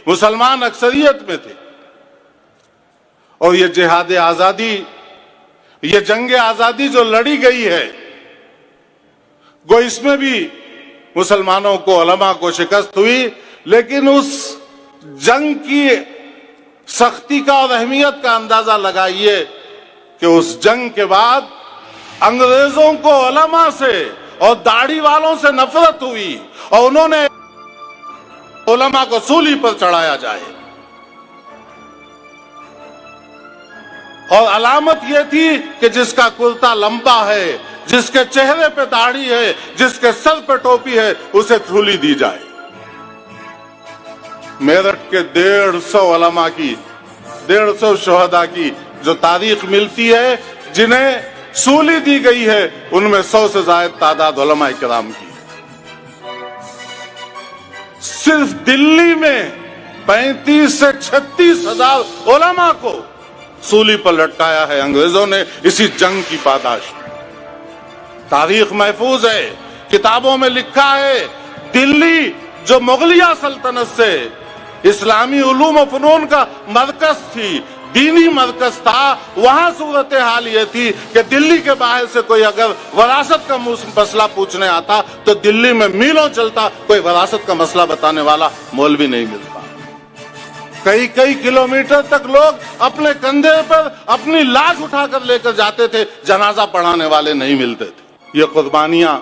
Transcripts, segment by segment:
मुसलमान अक्सरियत में थे। और ये जिहाद आजादी, ये जंग आजादी जो लड़ी गई है, गो इसमें भी मुसलमानों को, उलमा को शिकस्त हुई, लेकिन उस जंग की सख्ती का और अहमियत का अंदाजा लगाइए कि उस जंग के बाद अंग्रेजों को उलमा से और दाढ़ी वालों से नफरत हुई और उन्होंने उलमा को सूली पर चढ़ाया जाए। और अलामत यह थी कि जिसका कुर्ता लंबा है, जिसके चेहरे पे दाढ़ी है, जिसके सर पे टोपी है, उसे सूली दी जाए। मेरठ के 150 उलमा की, 150 शोहदा की जो तारीख मिलती है जिन्हें सूली दी गई है, उनमें 100 से ज्यादा तादाद उलमा इकराम की। सिर्फ दिल्ली में 35 से 36 हजार उलमा को सूली पर लटकाया है अंग्रेजों ने इसी जंग की पादाश में। तारीख महफूज है, किताबों में लिखा है, दिल्ली जो मुगलिया सल्तनत से इस्लामी उलूम और फनून का मरकज थी, दीनी मरकज था, वहां सूरत हाल ये थी कि दिल्ली के बाहर से कोई अगर वरासत का मसला पूछने आता तो दिल्ली में मीलों चलता, कोई वरासत का मसला बताने वाला मौलवी नहीं मिलता। कई कई किलोमीटर तक लोग अपने कंधे पर अपनी लाश उठाकर लेकर जाते थे, जनाजा पढ़ाने वाले नहीं मिलते थे। ये कुर्बानियां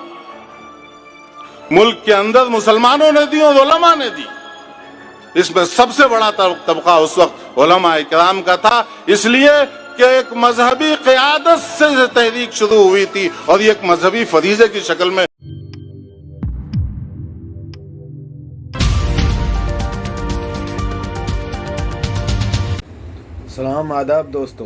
मुल्क के अंदर मुसलमानों ने दी और उलमा ने दी। इसमें सबसे बड़ा तबका उस वक्त उलमा इकराम का था, इसलिए कि एक मजहबी क़यादत से तहरीक शुरू हुई थी और ये एक मजहबी फरीज़े की शक्ल में। सलाम आदाब दोस्तों,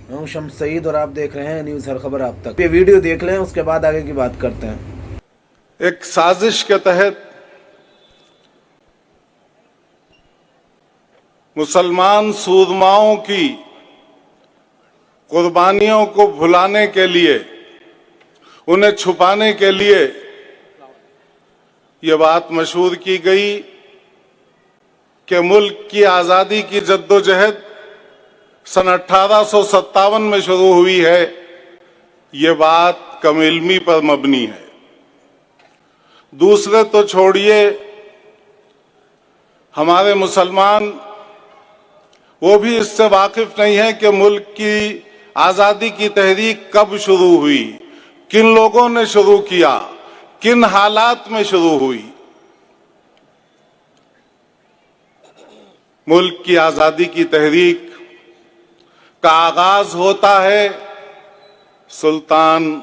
मैं हूं शम्स सईद और आप देख रहे हैं न्यूज़ हर खबर आप तक। ये वीडियो देख लें, उसके बाद आगे की बात करते हैं। एक साजिश के तहत मुसलमान सूरमाओं की कुर्बानियों को भुलाने के लिए, उन्हें छुपाने के लिए ये बात मशहूर की गई कि मुल्क की आज़ादी की जद्दोजहद सन 1857 में शुरू हुई है। ये बात कम इल्मी पर मबनी है। दूसरे तो छोड़िए, हमारे मुसलमान वो भी इससे वाकिफ नहीं है कि मुल्क की आज़ादी की तहरीक कब शुरू हुई, किन लोगों ने शुरू किया, किन हालात में शुरू हुई। मुल्क की आज़ादी की तहरीक का आगाज होता है सुल्तान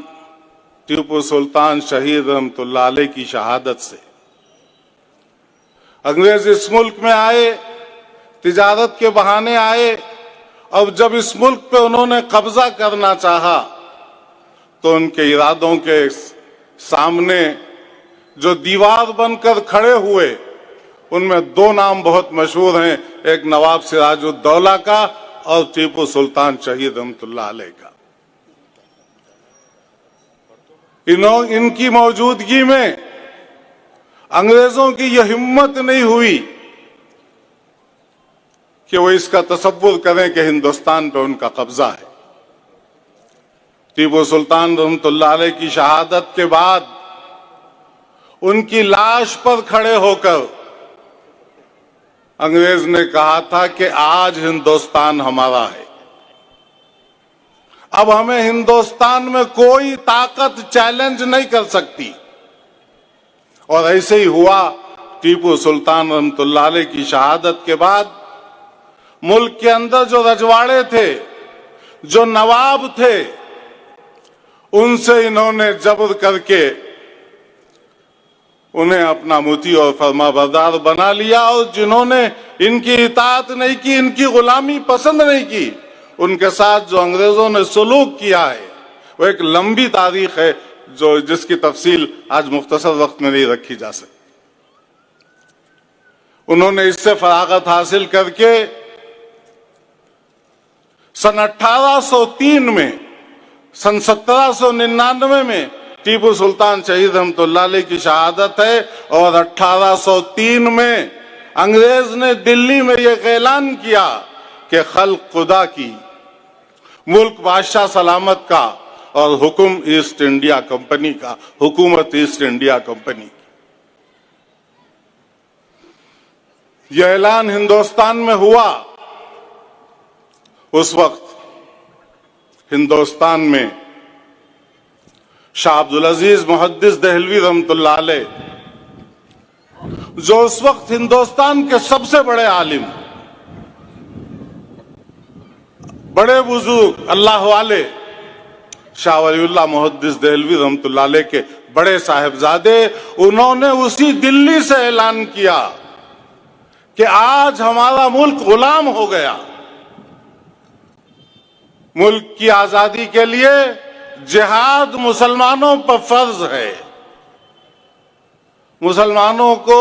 टीपू सुल्तान शहीद रहमतुल्लाह अलैह की शहादत से। अंग्रेज इस मुल्क में आए, तिजारत के बहाने आए, और जब इस मुल्क पे उन्होंने कब्जा करना चाहा तो उनके इरादों के सामने जो दीवार बनकर खड़े हुए, उनमें दो नाम बहुत मशहूर हैं, एक नवाब सिराजुद्दौला का और टीपू सुल्तान शहीद रहमतुल्लाह अलैह का। इनकी मौजूदगी में अंग्रेजों की यह हिम्मत नहीं हुई कि वो इसका तसव्वुर करें कि हिंदुस्तान पे उनका कब्जा है। टीपू सुल्तान रहमतुल्लाह अलैह की शहादत के बाद उनकी लाश पर खड़े होकर अंग्रेज ने कहा था कि आज हिंदुस्तान हमारा है, अब हमें हिंदुस्तान में कोई ताकत चैलेंज नहीं कर सकती। और ऐसे ही हुआ। टीपू सुल्तान रहमतुल्लाह अलैह की शहादत के बाद मुल्क के अंदर जो रजवाड़े थे, जो नवाब थे, उनसे इन्होंने जबर करके उन्हें अपना मुती और फरमाबरदार बना लिया, और जिन्होंने इनकी इताअत नहीं की, इनकी गुलामी पसंद नहीं की, उनके साथ जो अंग्रेजों ने सुलूक किया है वो एक लंबी तारीख है जो जिसकी तफसील आज मुख्तसर वक्त में नहीं रखी जा सकती। उन्होंने इससे फरागत हासिल करके सन 1803 में, सन 1799 में टीपू सुल्तान शहीद रहमतुल्लाह अलैह की शहादत है, और 1803 में انگریز نے دلی میں یہ اعلان کیا کہ خلق خدا کی، ملک بادشاہ سلامت کا اور حکم ایسٹ انڈیا کمپنی کا، حکومت ایسٹ انڈیا کمپنی کی۔ یہ اعلان ہندوستان میں ہوا، اس وقت ہندوستان میں شاہ عبدالعزیز محدث دہلوی رحمۃ اللہ علیہ، جو اس وقت ہندوستان کے سب سے بڑے عالم، بڑے بزرگ اللہ والے، شاہ ولی اللہ محدث دہلوی رحمۃ اللہ علیہ کے بڑے صاحبزادے، انہوں نے اسی دلی سے اعلان کیا کہ آج ہمارا ملک غلام ہو گیا، ملک کی آزادی کے لیے جہاد مسلمانوں پر فرض ہے، مسلمانوں کو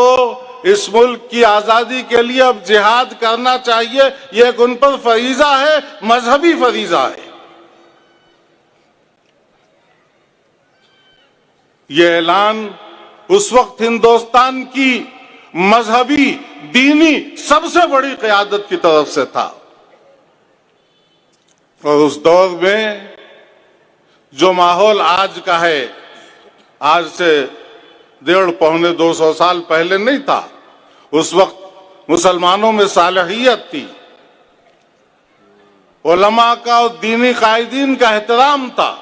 اس ملک کی آزادی کے لیے اب جہاد کرنا چاہیے، یہ ایک ان پر فریضہ ہے، مذہبی فریضہ ہے۔ یہ اعلان اس وقت ہندوستان کی مذہبی دینی سب سے بڑی قیادت کی طرف سے تھا، اور اس دور میں جو ماحول آج کا ہے، آج سے 150-200 سال پہلے نہیں تھا۔ اس وقت مسلمانوں میں صالحیت تھی، علماء کا اور دینی قائدین کا احترام تھا۔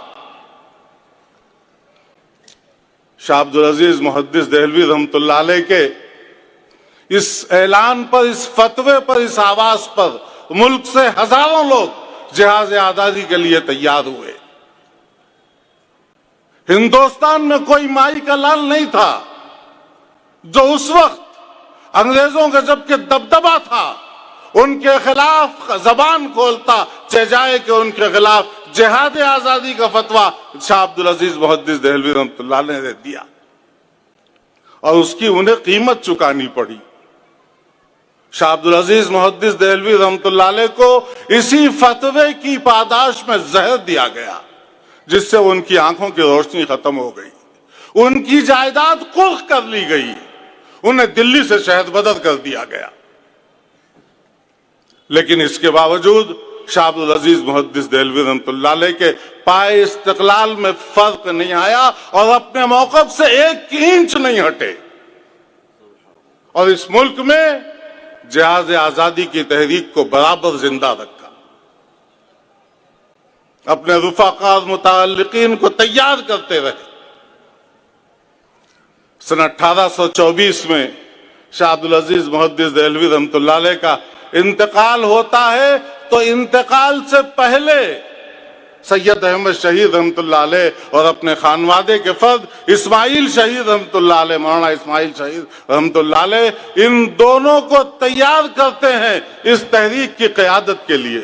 شاہ عبدالعزیز محدث دہلوی رحمۃ اللہ علیہ کے اس اعلان پر، اس فتوے پر، اس آواز پر ملک سے ہزاروں لوگ جہاد آزادی کے لیے تیار ہوئے۔ ہندوستان میں کوئی مائی کا لال نہیں تھا جو اس وقت انگریزوں کا جبکہ دبدبا تھا ان کے خلاف زبان کھولتا، چہ جائے کہ ان کے خلاف جہاد آزادی کا فتویٰ شاہ عبدالعزیز محدث دہلوی رحمۃ اللہ علیہ نے دیا، اور اس کی انہیں قیمت چکانی پڑی۔ شاہ عبدالعزیز محدث دہلوی رحمۃ اللہ علیہ کو اسی فتوے کی پاداش میں زہر دیا گیا، جس سے ان کی آنکھوں کی روشنی ختم ہو گئی، ان کی جائیداد قرق کر لی گئی، انہیں دلی سے شہد بدر کر دیا گیا۔ لیکن اس کے باوجود شاہ عبدالعزیز محدث دہلوی رحمۃ اللہ علیہ کے پائے استقلال میں فرق نہیں آیا، اور اپنے موقف سے 1 انچ نہیں ہٹے، اور اس ملک میں جہاد آزادی کی تحریک کو برابر زندہ رکھا، اپنے رفقا متعلقین کو تیار کرتے رہے۔ سن 1824 میں شاہ عبدالعزیز محدث دہلوی رحمۃ اللہ علیہ کا انتقال ہوتا ہے، تو انتقال سے پہلے سید احمد شہید رحمۃ اللہ علیہ اور اپنے خانوادے کے فرد اسماعیل شہید رحمۃ اللہ علیہ، مولانا اسماعیل شہید رحمۃ اللہ علیہ، ان دونوں کو تیار کرتے ہیں اس تحریک کی قیادت کے لیے،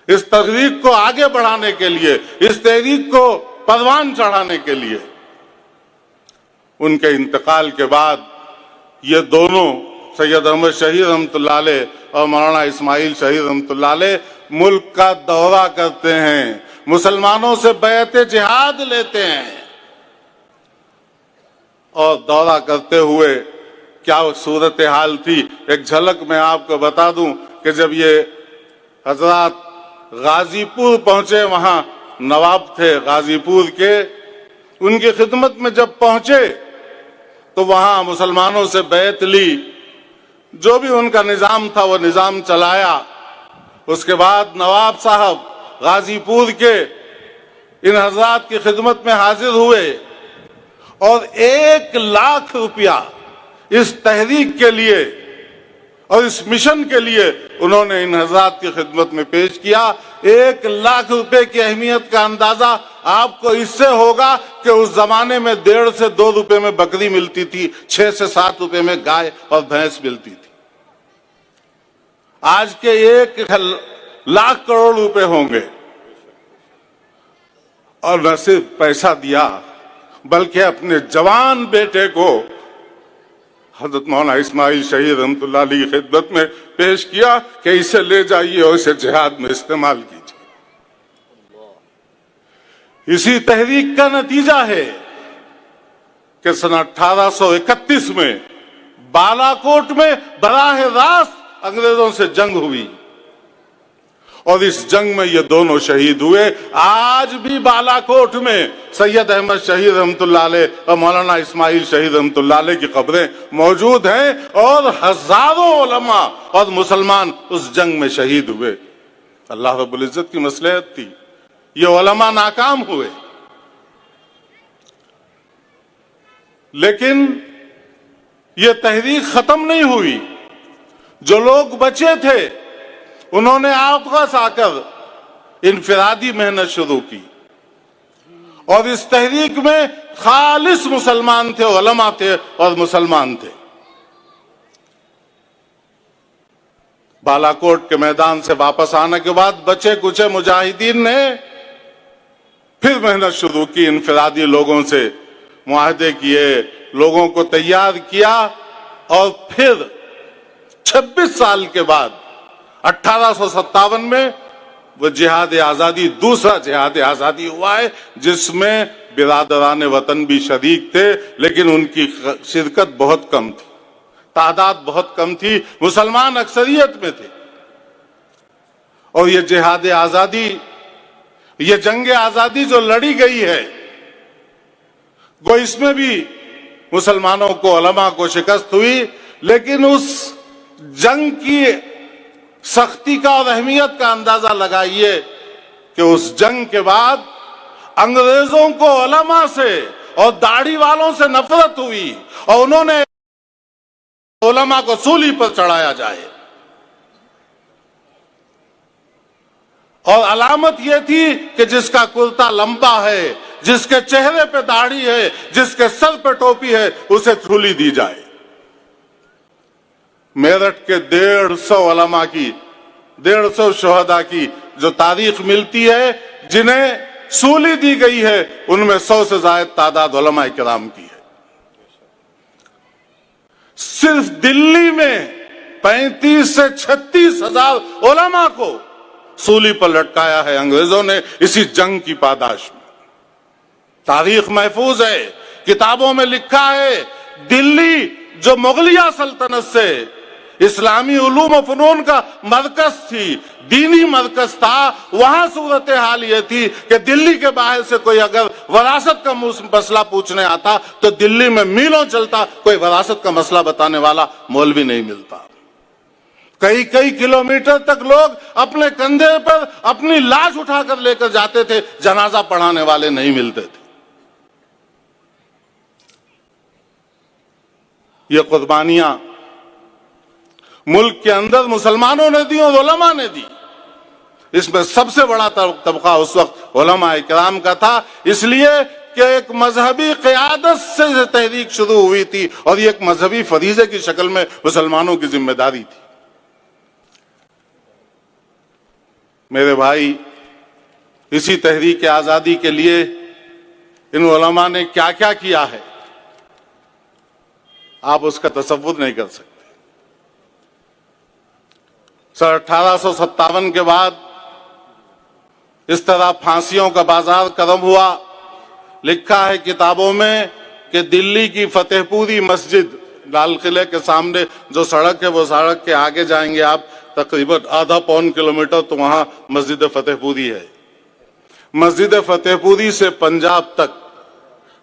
اس تحریک کو آگے بڑھانے کے لیے، اس تحریک کو پروان چڑھانے کے لیے۔ ان کے انتقال کے بعد یہ دونوں، سید احمد شہید رحمۃ اللہ علیہ اور مولانا اسماعیل شہید رحمۃ اللہ علیہ، ملک کا دورہ کرتے ہیں، مسلمانوں سے بیعت جہاد لیتے ہیں، اور دورہ کرتے ہوئے کیا صورتحال تھی ایک جھلک میں آپ کو بتا دوں کہ جب یہ حضرات غازی پور پہنچے، وہاں نواب تھے غازی پور کے، ان کی خدمت میں جب پہنچے تو وہاں مسلمانوں سے بیعت لی، جو بھی ان کا نظام تھا وہ نظام چلایا۔ اس کے بعد نواب صاحب غازی پور کے ان حضرات کی خدمت میں حاضر ہوئے، اور 1,00,000 روپیہ اس تحریک کے لیے اور اس مشن کے لیے انہوں نے ان حضرات کی خدمت میں پیش کیا۔ 1,00,000 روپے کی اہمیت کا اندازہ آپ کو اس سے ہوگا کہ اس زمانے میں 1.5 سے 2 روپے میں بکری ملتی تھی، 6 سے 7 روپے میں گائے اور بھینس ملتی تھی۔ آج کے 1,00,000 کروڑ روپے ہوں گے، اور نہ صرف پیسہ دیا بلکہ اپنے جوان بیٹے کو حضرت مولانا اسماعیل شہید رحمۃ اللہ علیہ کی خدمت میں پیش کیا کہ اسے لے جائیے اور اسے جہاد میں استعمال کیجیے۔ اسی تحریک کا نتیجہ ہے کہ سن 1831 میں बालाकोट में बराह रास्त अंग्रेजों से जंग हुई और इस जंग में ये दोनों शहीद हुए। आज भी बालाकोट में सैयद अहमद शहीद रहमतुल्लाह अलैह और मौलाना इस्माइल शहीद रहमतुल्लाह अलैह की कब्रें मौजूद हैं और हजारों उलमा और मुसलमान उस जंग में शहीद हुए। अल्लाह रब्बुल इज्जत की मसलहत थी, ये उलमा नाकाम हुए, लेकिन ये तहरीक खत्म नहीं हुई। जो लोग बचे थे उन्होंने आपस आकर इनफिरादी मेहनत शुरू की और इस तहरीक में खालिस मुसलमान थे, उलमा थे और मुसलमान थे। बालाकोट के मैदान से वापस आने के बाद बचे कुचे मुजाहिदीन ने फिर मेहनत शुरू की, इनफिरादी लोगों से मुआहदे किए, लोगों को तैयार किया और फिर 26 साल के बाद 1857 में वो जिहाद आजादी, दूसरा जिहाद आजादी हुआ है, जिसमें बिरादरान वतन भी शरीक थे, लेकिन उनकी शिरकत बहुत कम थी, तादाद बहुत कम थी, मुसलमान अक्सरियत में थे। और ये जिहाद आजादी, ये जंग आजादी जो लड़ी गई है, वो इसमें भी मुसलमानों को, उलमा को शिकस्त हुई, लेकिन उस जंग की सख्ती का और अहमियत का अंदाजा लगाइए कि उस जंग के बाद अंग्रेजों को उलमा से और दाढ़ी वालों से नफरत हुई और उन्होंने उलमा को सूली पर चढ़ाया जाए। और अलामत यह थी कि जिसका कुर्ता लंबा है, जिसके चेहरे पे दाढ़ी है, जिसके सर पे टोपी है, उसे सूली दी जाए। मेरठ के 150 उलमा की, 150 शोहदा की जो तारीख मिलती है जिन्हें सूली दी गई है, उनमें 100 से ज्यादा तादाद उलमा किराम की है। सिर्फ दिल्ली में 35 से 36 हजार उलमा को सूली पर लटकाया है अंग्रेजों ने इसी जंग की पादाश में। तारीख महफूज है, किताबों में लिखा है, दिल्ली जो मुगलिया सल्तनत से इस्लामी उलूम और फनून का मरकज थी, दीनी मरकज था, वहां सूरत हाल यह थी कि दिल्ली के बाहर से कोई अगर वरासत का मसला पूछने आता तो दिल्ली में मीलों चलता, कोई वरासत का मसला बताने वाला मौलवी नहीं मिलता। कई कई किलोमीटर तक लोग अपने कंधे पर अपनी लाश उठाकर लेकर जाते थे, जनाजा पढ़ाने वाले नहीं मिलते थे। ये कुर्बानियां मुल्क के अंदर मुसलमानों ने दी और उलमा ने दी। इसमें सबसे बड़ा तबका उस वक्त उलमा इकराम का था, इसलिए कि एक मजहबी क़यादत से तहरीक शुरू हुई थी और ये एक मजहबी फरीज़े की शक्ल में मुसलमानों की जिम्मेदारी थी। मेरे भाई, इसी तहरीक आजादी के लिए इन उलमा ने क्या क्या किया है, आप उसका तसव्वुर नहीं कर सकते। सन 1857 के बाद इस तरह फांसियों का बाजार गर्म हुआ। लिखा है किताबों में कि दिल्ली की फतेहपुरी मस्जिद, लाल किले के सामने जो सड़क है, वो सड़क के आगे जाएंगे आप तकरीबन आधा पौन किलोमीटर, तो वहां मस्जिद फतेहपुरी है। मस्जिद फतेहपुरी से पंजाब तक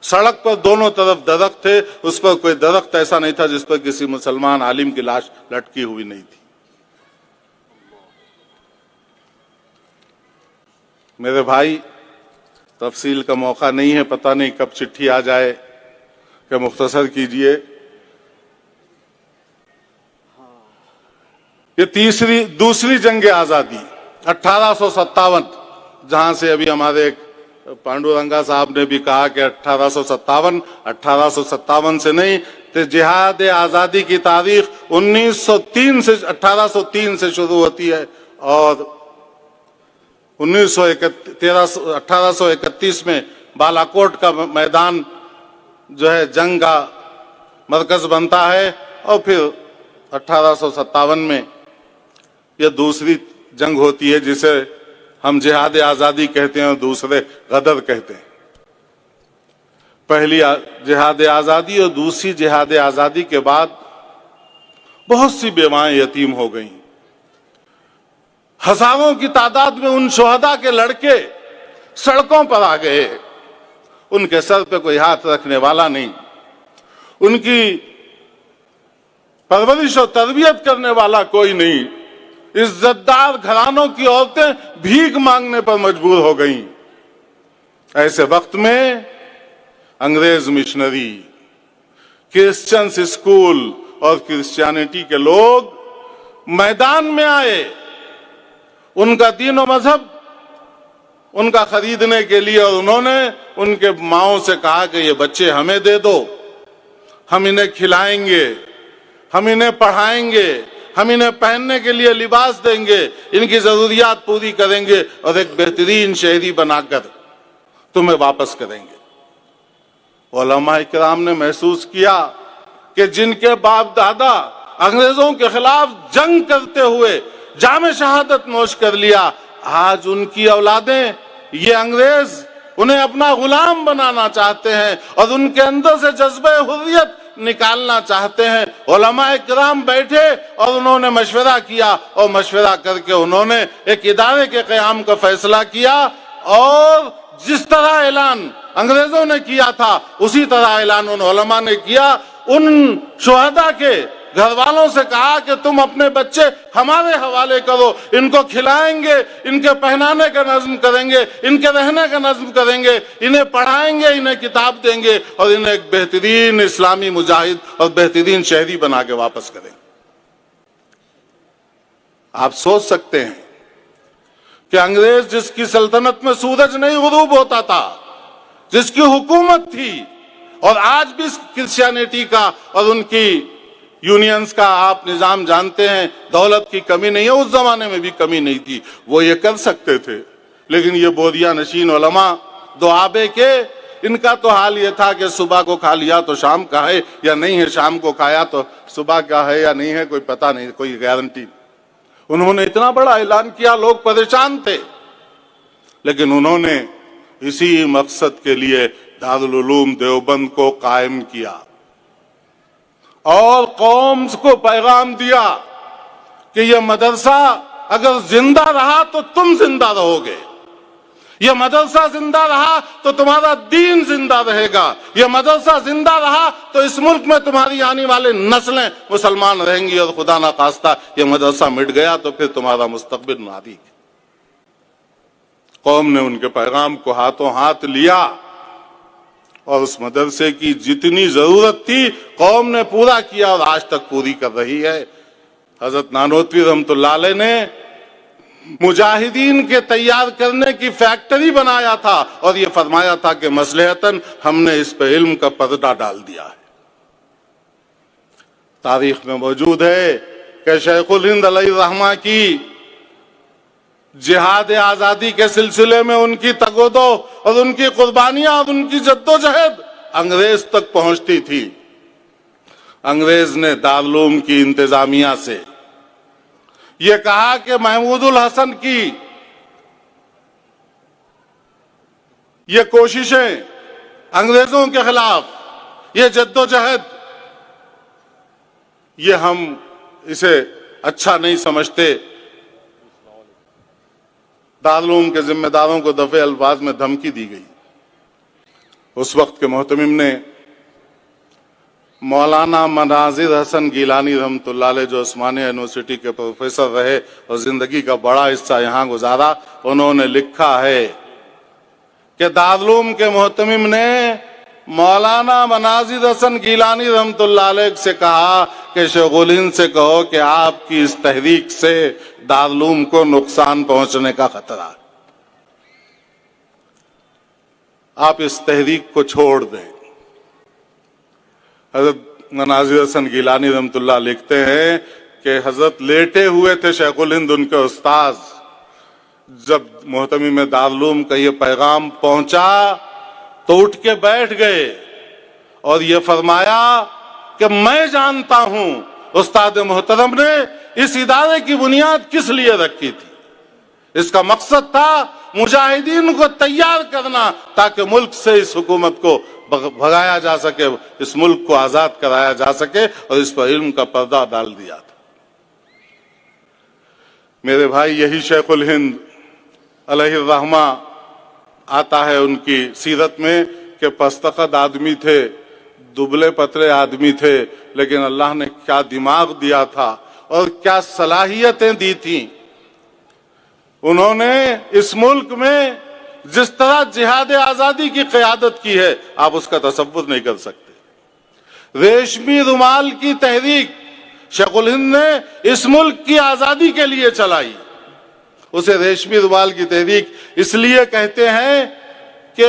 सड़क पर दोनों तरफ दरख्त थे, उस पर कोई दरख्त ऐसा नहीं था जिस पर किसी मुसलमान आलिम की लाश लटकी हुई नहीं थी। मेरे भाई, तफसील का मौका नहीं है, पता नहीं कब चिट्ठी आ जाए कि मुख्तसर कीजिए। ये दूसरी जंग आजादी 1857, जहां से अभी हमारे पांडुरंगा साहब ने भी कहा कि 1857 से नहीं, तो जिहाद आजादी की तारीख 1803 से शुरू होती है और 1831 में बालाकोट का मैदान जो है जंग का मरकज बनता है और फिर 1857 में यह दूसरी जंग होती है जिसे हम जिहाद आजादी कहते हैं और दूसरे गदर कहते हैं। पहली जिहाद आजादी और दूसरी जिहाद आजादी के बाद बहुत सी बेवाएं यतीम हो गईं। हजारों की तादाद में उन शोहदा के लड़के सड़कों पर आ गए, उनके सर पे कोई हाथ रखने वाला नहीं, उनकी परवरिश और तरबियत करने वाला कोई नहीं। इज्जतदार घरानों की औरतें भीख मांगने पर मजबूर हो गईं। ऐसे वक्त में अंग्रेज मिशनरी, क्रिश्चियंस स्कूल और क्रिश्चियनिटी के लोग मैदान में आए, उनका दीन और मजहब उनका खरीदने के लिए, और उन्होंने उनके माओं से कहा कि ये बच्चे हमें दे दो, हम इन्हें खिलाएंगे, हम इन्हें पढ़ाएंगे, हम इन्हें पहनने के लिए लिबास देंगे, इनकी जरूरियात पूरी करेंगे और एक बेहतरीन शहरी बनाकर तुम्हें वापस करेंगे। उलमा इकराम ने महसूस किया कि जिनके बाप दादा अंग्रेजों के खिलाफ जंग करते हुए जामे शहादत नोश कर लिया, आज उनकी औलादें, ये अंग्रेज उन्हें अपना गुलाम बनाना चाहते हैं और उनके अंदर से जज्बे हुर्रियत निकालना चाहते हैं। उलमा इकराम बैठे और उन्होंने मशवरा किया, और मशवरा करके उन्होंने एक इदारे के क़याम का फैसला किया, और जिस तरह ऐलान अंग्रेजों ने किया था उसी तरह ऐलान उन उलमा ने किया। उन शुहदा के घर वालों से कहा कि तुम अपने बच्चे हमारे हवाले करो, इनको खिलाएंगे, इनके पहनाने का नज्म करेंगे, इनके रहने का नज्म करेंगे, इन्हें पढ़ाएंगे, इन्हें किताब देंगे और इन्हें एक बेहतरीन इस्लामी मुजाहिद और बेहतरीन शहरी बना के वापस करेंगे। आप सोच सकते हैं कि अंग्रेज जिसकी सल्तनत में सूरज नहीं गुरूब होता था, जिसकी हुकूमत थी, और आज भी क्रिश्चियनिटी का और उनकी यूनियंस का आप निजाम जानते हैं, दौलत की कमी नहीं है, उस जमाने में भी कमी नहीं थी, वो ये कर सकते थे। लेकिन ये बोरिया नशीन उलमा दुआबे के, इनका तो हाल ये था कि सुबह को खा लिया तो शाम का है या नहीं है, शाम को खाया तो सुबह का है या नहीं है, कोई पता नहीं, कोई गारंटी। उन्होंने इतना बड़ा ऐलान किया, लोग परेशान थे, लेकिन उन्होंने इसी मकसद के लिए दारुल उलूम देवबंद को कायम किया और कौम को पैगाम दिया कि यह मदरसा अगर जिंदा रहा तो तुम जिंदा रहोगे, यह मदरसा जिंदा रहा तो तुम्हारा दीन जिंदा रहेगा, यह मदरसा जिंदा रहा तो इस मुल्क में तुम्हारी आने वाले नस्लें मुसलमान रहेंगी, और खुदा ना खास्ता यह मदरसा मिट गया तो फिर तुम्हारा मुस्तकबिल नादी। कौम ने उनके पैगाम को हाथों हाथ लिया और उस मदरसे की जितनी जरूरत थी कौम ने पूरा किया और आज तक पूरी कर रही है। हजरत नानोतवी रहमतुल्लाह अलैह ने मुजाहिदीन के तैयार करने की फैक्ट्री बनाया था और ये फरमाया था कि मसलहतन हमने इस पे इल्म का पर्दा डाल दिया है। तारीख में मौजूद है कि शेखुल हिंद अलैहिर्रहमा की जिहाद आजादी के सिलसिले में उनकी तगोदो और उनकी कुर्बानियां और उनकी जद्दोजहद अंग्रेज तक पहुंचती थी। अंग्रेज ने दारुल उलूम की इंतजामिया से ये कहा कि महमूदुल हसन की ये कोशिशें अंग्रेजों के खिलाफ, ये जद्दोजहद, ये हम इसे अच्छा नहीं समझते। दारुल उलूम के जिम्मेदारों को दफे अल्फाज में धमकी दी गई। उस वक्त के मोहतमिम ने मौलाना मनाजिर हसन गीलानी रहमतुल्लाह अलैह, जो उस्मानिया यूनिवर्सिटी के प्रोफेसर रहे और जिंदगी का बड़ा हिस्सा यहाँ गुजारा, उन्होंने लिखा है कि दारुल उलूम के मोहतमिम ने मौलाना मनाजिर हसन गीलानी रहमतुल्लाह अलैह से कहा कि शेखुल हिंद से कहो कि आपकी इस तहरीक से दारुल उलूम को नुकसान पहुंचने का खतरा है, आप इस तहरीक को छोड़ दें। हजरत मनाजिर हसन गीलानी रहमतुल्लाह लिखते हैं कि हजरत लेटे हुए थे शेखुल हिंद, उनके उस्ताद, जब मोहतमिम दारुल उलूम का ये पैगाम पहुंचा तो उठ के बैठ गए और ये फरमाया कि मैं जानता हूं उस्ताद मोहतरम ने इस इदारे की बुनियाद किस लिए रखी थी। इसका मकसद था मुजाहिदीन को तैयार करना ताकि मुल्क से इस हुकूमत को بھگایا جا سکے، اس ملک کو آزاد کرایا جا سکے، اور اس پر علم کا پردہ ڈال دیا تھا۔ میرے بھائی، یہی شیخ الہند علیہ الرحمہ آتا ہے ان کی سیرت میں کہ پستقد آدمی تھے، دبلے پتلے آدمی تھے، لیکن اللہ نے کیا دماغ دیا تھا اور کیا صلاحیتیں دی تھیں۔ انہوں نے اس ملک میں جس طرح جہاد آزادی کی قیادت کی ہے، آپ اس کا تصور نہیں کر سکتے۔ ریشمی رومال کی تحریک شیخ الہند نے اس ملک کی آزادی کے لیے چلائی۔ اسے ریشمی رومال کی تحریک اس لیے کہتے ہیں کہ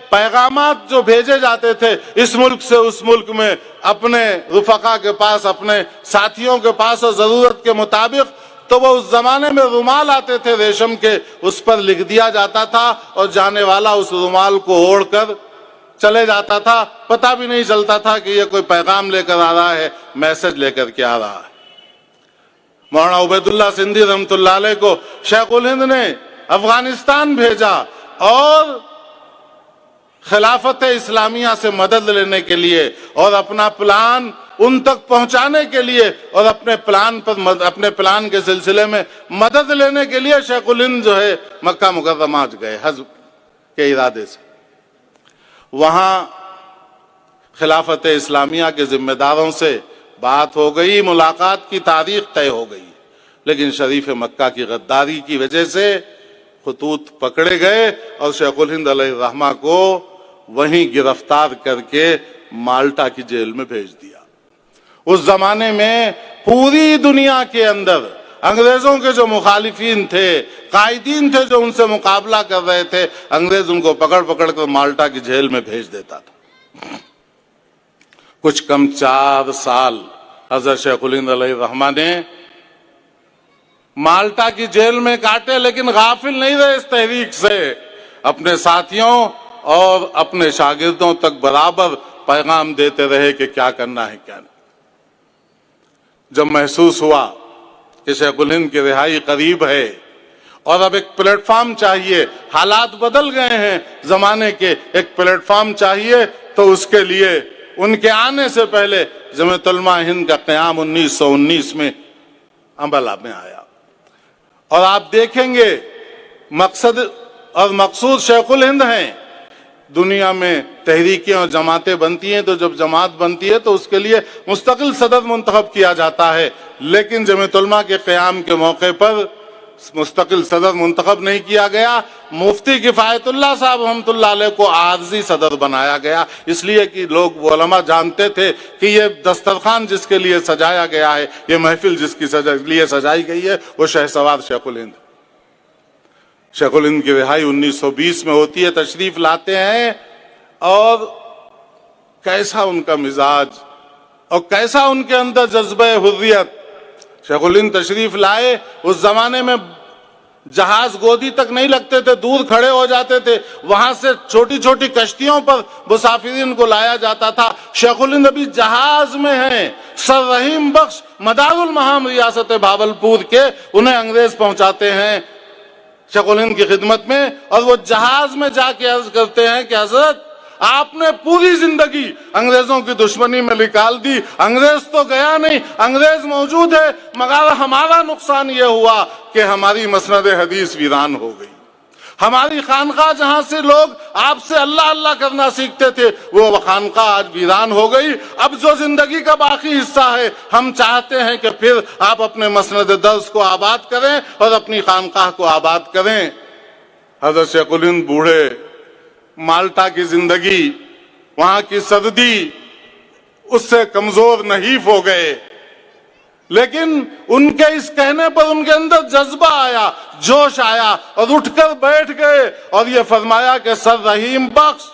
پیغامات جو بھیجے جاتے تھے اس ملک سے اس ملک میں اپنے رفقا کے پاس، اپنے ساتھیوں کے پاس، اور ضرورت کے مطابق، تو وہ اس زمانے میں رومال آتے تھے ریشم کے، اس پر لکھ دیا جاتا تھا اور جانے والا اس رومال کو اوڑھ کر چلے جاتا تھا، پتہ بھی نہیں چلتا تھا کہ یہ کوئی پیغام لے کر آ رہا ہے، میسج لے کر کے آ رہا ہے۔ مولانا عبید اللہ سندھی رحمۃ اللہ علیہ کو شیخ الہند نے افغانستان بھیجا اور خلافت اسلامیہ سے مدد لینے کے لیے اور اپنا پلان ان تک پہنچانے کے لیے اور اپنے پلان کے سلسلے میں مدد لینے کے لیے شیخ الہند جو ہے مکہ مکرمہ گئے حج کے ارادے سے۔ وہاں خلافت اسلامیہ کے ذمہ داروں سے بات ہو گئی، ملاقات کی تاریخ طے ہو گئی، لیکن شریف مکہ کی غداری کی وجہ سے خطوط پکڑے گئے اور شیخ الہند علیہ الرحمہ کو وہیں گرفتار کر کے مالٹا کی جیل میں بھیج دیا۔ اس زمانے میں پوری دنیا کے اندر انگریزوں کے جو مخالفین تھے، قائدین تھے جو ان سے مقابلہ کر رہے تھے، انگریز ان کو پکڑ کر مالٹا کی جیل میں بھیج دیتا تھا۔ کچھ کم 4 سال حضرت شیخ الہند علیہ الرحمہ نے مالٹا کی جیل میں کاٹے، لیکن غافل نہیں رہے اس تحریک سے، اپنے ساتھیوں اور اپنے شاگردوں تک برابر پیغام دیتے رہے کہ کیا کرنا ہے کیا نہیں۔ جب محسوس ہوا کہ شیخ الہند کی رہائی قریب ہے اور اب ایک پلیٹ فارم چاہیے، حالات بدل گئے ہیں زمانے کے، ایک پلیٹ فارم چاہیے، تو اس کے لیے ان کے آنے سے پہلے جمعیت علماء ہند کا قیام 1919 میں عمل میں آیا۔ اور آپ دیکھیں گے مقصد اور مقصود شیخ الہند ہیں۔ دنیا میں تحریکیں اور جماعتیں بنتی ہیں، تو جب جماعت بنتی ہے تو اس کے لیے مستقل صدر منتخب کیا جاتا ہے، لیکن جمعیت علماء کے قیام کے موقع پر مستقل صدر منتخب نہیں کیا گیا، مفتی کفایت اللہ صاحب رحمۃ اللہ علیہ کو عارضی صدر بنایا گیا، اس لیے کہ لوگ علماء جانتے تھے کہ یہ دسترخوان جس کے لیے سجایا گیا ہے، یہ محفل جس کے لیے سجائی گئی ہے، وہ شہسوار شیخ الہند۔ شیخ الہند کی رہائی 1920 میں ہوتی ہے، تشریف لاتے ہیں، اور کیسا ان کا مزاج اور کیسا ان کے اندر جذبہ حریت۔ شیخ الہند تشریف لائے، اس زمانے میں جہاز گودی تک نہیں لگتے تھے، دور کھڑے ہو جاتے تھے، وہاں سے چھوٹی چھوٹی کشتیوں پر مسافرین کو لایا جاتا تھا۔ شیخ الہند ابھی جہاز میں ہیں، سر رحیم بخش مدار المہام ریاست بھاولپور کے، انہیں انگریز پہنچاتے ہیں شیخ الہند کی خدمت میں، اور وہ جہاز میں جا کے عرض کرتے ہیں کہ حضرت آپ نے پوری زندگی انگریزوں کی دشمنی میں نکال دی، انگریز تو گیا نہیں، انگریز موجود ہے، مگر ہمارا نقصان یہ ہوا کہ ہماری مسند حدیث ویران ہو گئی، ہماری خانقاہ جہاں سے لوگ آپ سے اللہ اللہ کرنا سیکھتے تھے، وہ خانقاہ آج ویران ہو گئی۔ اب جو زندگی کا باقی حصہ ہے، ہم چاہتے ہیں کہ پھر آپ اپنے مسند درس کو آباد کریں اور اپنی خانقاہ کو آباد کریں۔ حضرت شیخ الہند بوڑھے، مالٹا کی زندگی، وہاں کی سردی اس سے کمزور نحیف ہو گئے، لیکن ان کے اس کہنے پر ان کے اندر جذبہ آیا، جوش آیا، اور اٹھ کر بیٹھ گئے اور یہ فرمایا کہ سر رحیم بخش،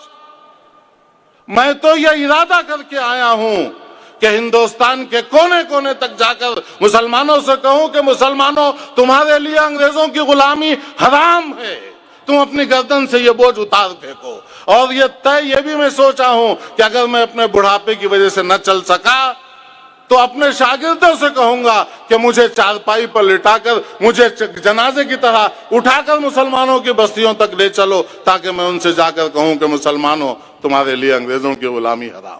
میں تو یہ ارادہ کر کے آیا ہوں کہ ہندوستان کے کونے کونے تک جا کر مسلمانوں سے کہوں کہ مسلمانوں، تمہارے لیے انگریزوں کی غلامی حرام ہے، تم اپنی گردن سے یہ بوجھ اتار پھینکو۔ اور یہ بھی میں سوچا ہوں کہ اگر میں اپنے بڑھاپے کی وجہ سے نہ چل سکا تو اپنے شاگردوں سے کہوں گا کہ مجھے چارپائی پر لٹا کر مجھے جنازے کی طرح اٹھا کر مسلمانوں کی بستیوں تک لے چلو، تاکہ میں ان سے جا کر کہوں کہ مسلمانوں تمہارے لیے انگریزوں کی غلامی حرام۔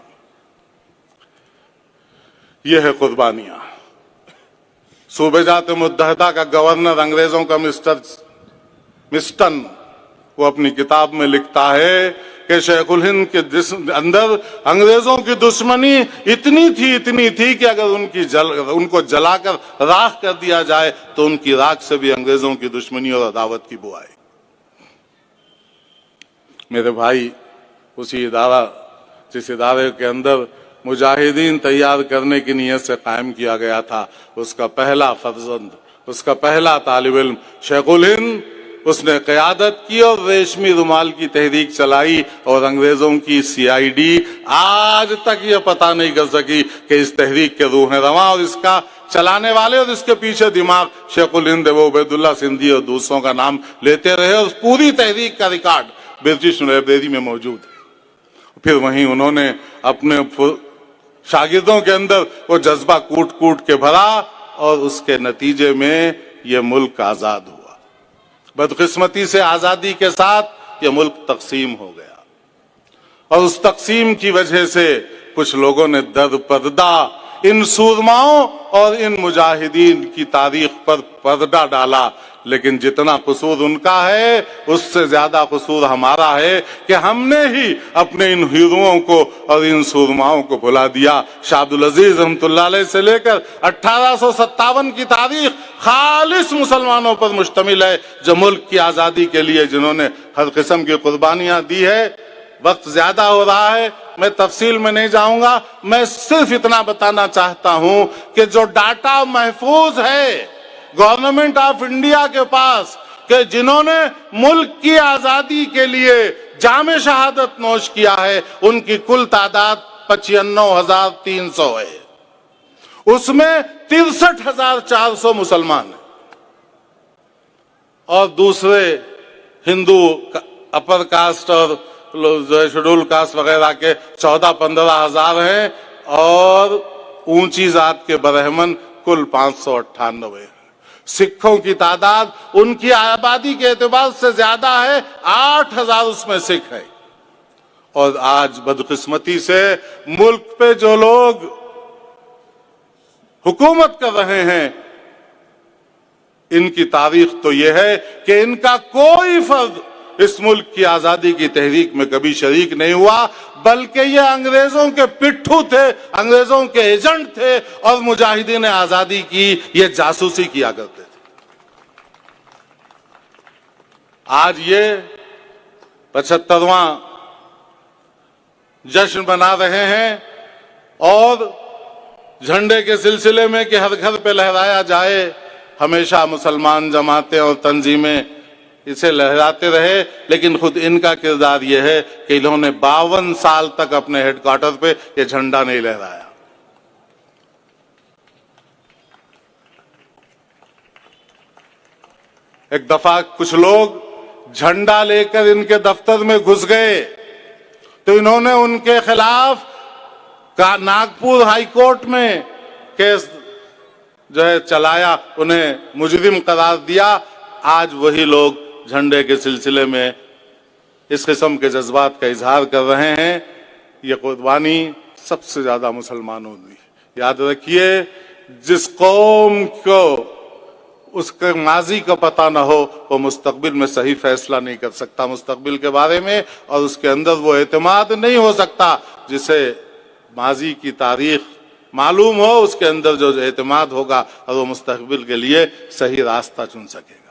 یہ ہے قربانیاں۔ صوبہ جات متحدہ کا گورنر انگریزوں کا مسٹن، وہ اپنی کتاب میں لکھتا ہے کہ شیخ الہند کے اندر انگریزوں کی دشمنی اتنی تھی کہ اگر ان کو جلا کر راکھ کر دیا جائے تو ان کی راکھ سے بھی انگریزوں کی دشمنی اور عداوت کی بو آئے۔ میرے بھائی، اسی ادارہ جس ادارے کے اندر مجاہدین تیار کرنے کی نیت سے قائم کیا گیا تھا، اس کا پہلا فرزند، اس کا پہلا طالب علم شیخ الہند، اس نے قیادت کی اور ریشمی رومال کی تحریک چلائی، اور انگریزوں کی CID آج تک یہ پتہ نہیں کر سکی کہ اس تحریک کے روح رواں اور اس کا چلانے والے اور اس کے پیچھے دماغ شیخ الہند وہ عبید اللہ سندھی اور دوسروں کا نام لیتے رہے، اور پوری تحریک کا ریکارڈ برٹش لائبریری میں موجود ہے۔ پھر وہیں انہوں نے اپنے شاگردوں کے اندر وہ جذبہ کوٹ کوٹ کے بھرا، اور اس کے نتیجے میں یہ ملک آزاد ہوا۔ بدقسمتی سے آزادی کے ساتھ یہ ملک تقسیم ہو گیا، اور اس تقسیم کی وجہ سے کچھ لوگوں نے در پردہ ان سورماؤں اور ان مجاہدین کی تاریخ پر پردہ ڈالا، لیکن جتنا قصور ان کا ہے اس سے زیادہ قصور ہمارا ہے کہ ہم نے ہی اپنے ان ہیروؤں کو اور ان سورماؤں کو بھلا دیا۔ شاہ عبدالعزیز رحمۃ اللہ علیہ سے لے کر 1857 کی تاریخ خالص مسلمانوں پر مشتمل ہے، جو ملک کی آزادی کے لیے جنہوں نے ہر قسم کی قربانیاں دی ہے۔ وقت زیادہ ہو رہا ہے، میں تفصیل میں نہیں جاؤں گا، میں صرف اتنا بتانا چاہتا ہوں کہ جو ڈاٹا محفوظ ہے گورنمنٹ آف انڈیا کے پاس، کہ جنہوں نے ملک کی آزادی کے لیے جام شہادت نوش کیا ہے، ان کی کل تعداد 95,300 ہے، اس میں 63,400 مسلمان ہیں، اور دوسرے ہندو اپر کاسٹ اور شیڈول کاسٹ وغیرہ کے 14-15 ہزار ہیں، اور اونچی ذات کے برہمن کل 598 ہیں۔ سکھوں کی تعداد ان کی آبادی کے اعتبار سے زیادہ ہے، 8,000 اس میں سکھ ہیں، اور آج بدقسمتی سے ملک پہ جو لوگ حکومت کر رہے ہیں، ان کی تاریخ تو یہ ہے کہ ان کا کوئی فرد اس ملک کی آزادی کی تحریک میں کبھی شریک نہیں ہوا، بلکہ یہ انگریزوں کے پٹھو تھے، انگریزوں کے ایجنٹ تھے، اور مجاہدین آزادی کی یہ جاسوسی کیا کرتے تھے۔ آج یہ 75واں جشن بنا رہے ہیں، اور جھنڈے کے سلسلے میں کہ ہر گھر پہ لہرایا جائے، ہمیشہ مسلمان جماعتیں اور تنظیمیں اسے لہراتے رہے، لیکن خود ان کا کردار یہ ہے کہ انہوں نے 52 سال تک اپنے ہیڈ کوارٹر پہ یہ جھنڈا نہیں لہرایا۔ ایک دفعہ کچھ لوگ جھنڈا لے کر ان کے دفتر میں گھس گئے، تو انہوں نے ان کے خلاف ناگپور ہائی کورٹ میں کیس جو ہے چلایا، انہیں مجرم قرار دیا۔ آج وہی لوگ جھنڈے کے سلسلے میں اس قسم کے جذبات کا اظہار کر رہے ہیں۔ یہ قربانی سب سے زیادہ مسلمانوں نے۔ یاد رکھیے، جس قوم کو اس کے ماضی کا پتہ نہ ہو، وہ مستقبل میں صحیح فیصلہ نہیں کر سکتا مستقبل کے بارے میں، اور اس کے اندر وہ اعتماد نہیں ہو سکتا جسے ماضی کی تاریخ معلوم ہو، اس کے اندر جو اعتماد ہوگا اور وہ مستقبل کے لیے صحیح راستہ چن سکے گا۔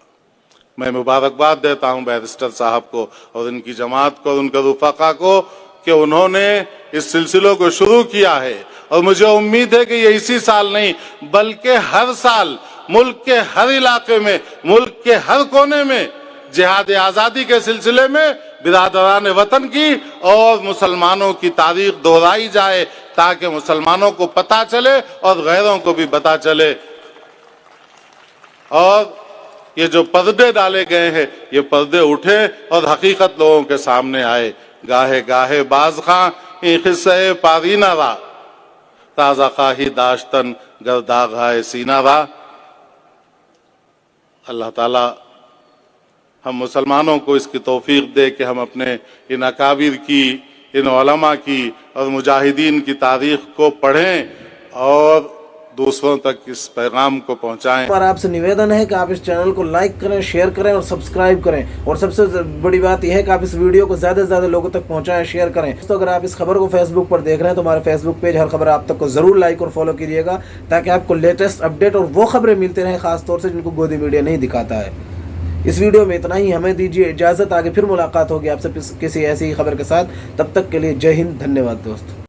میں مبارکباد دیتا ہوں بیرسٹر صاحب کو اور ان کی جماعت کو اور ان کے رفقا کو کہ انہوں نے اس سلسلے کو شروع کیا ہے، اور مجھے امید ہے کہ یہ اسی سال نہیں بلکہ ہر سال ملک کے ہر علاقے میں، ملک کے ہر کونے میں جہاد آزادی کے سلسلے میں برادران وطن کی اور مسلمانوں کی تاریخ دہرائی جائے، تاکہ مسلمانوں کو پتہ چلے اور غیروں کو بھی پتہ چلے، اور یہ جو پردے ڈالے گئے ہیں یہ پردے اٹھے اور حقیقت لوگوں کے سامنے آئے۔ گاہے گاہے باز خاں این قصہ پارینہ را، ताज़ा खाही दाश्तन गर्दाग है सीना बा। अल्लाह ताला हम मुसलमानों को इसकी तौफीक दे कि हम अपने इन अकाबिर की, इन उलमा की और मुजाहिदीन की तारीख को पढ़ें और दूसरों तक इस पैगाम को पहुंचाएं। और आपसे निवेदन है कि आप इस चैनल को लाइक करें, शेयर करें और सब्सक्राइब करें। और सबसे बड़ी बात यह है कि आप इस वीडियो को ज़्यादा से ज़्यादा लोगों तक पहुंचाएं, शेयर करें। तो अगर आप इस खबर को फेसबुक पर देख रहे हैं तो हमारे फेसबुक पेज हर खबर आप तक को ज़रूर लाइक और फॉलो कीजिएगा, ताकि आपको लेटेस्ट अपडेट और वो खबरें मिलती रहें, खासतौर से जिनको गोदी मीडिया नहीं दिखाता है। इस वीडियो में इतना ही, हमें दीजिए इजाज़त। आगे फिर मुलाकात होगी आपसे किसी ऐसी ही खबर के साथ। तब तक के लिए जय हिंद, धन्यवाद दोस्त।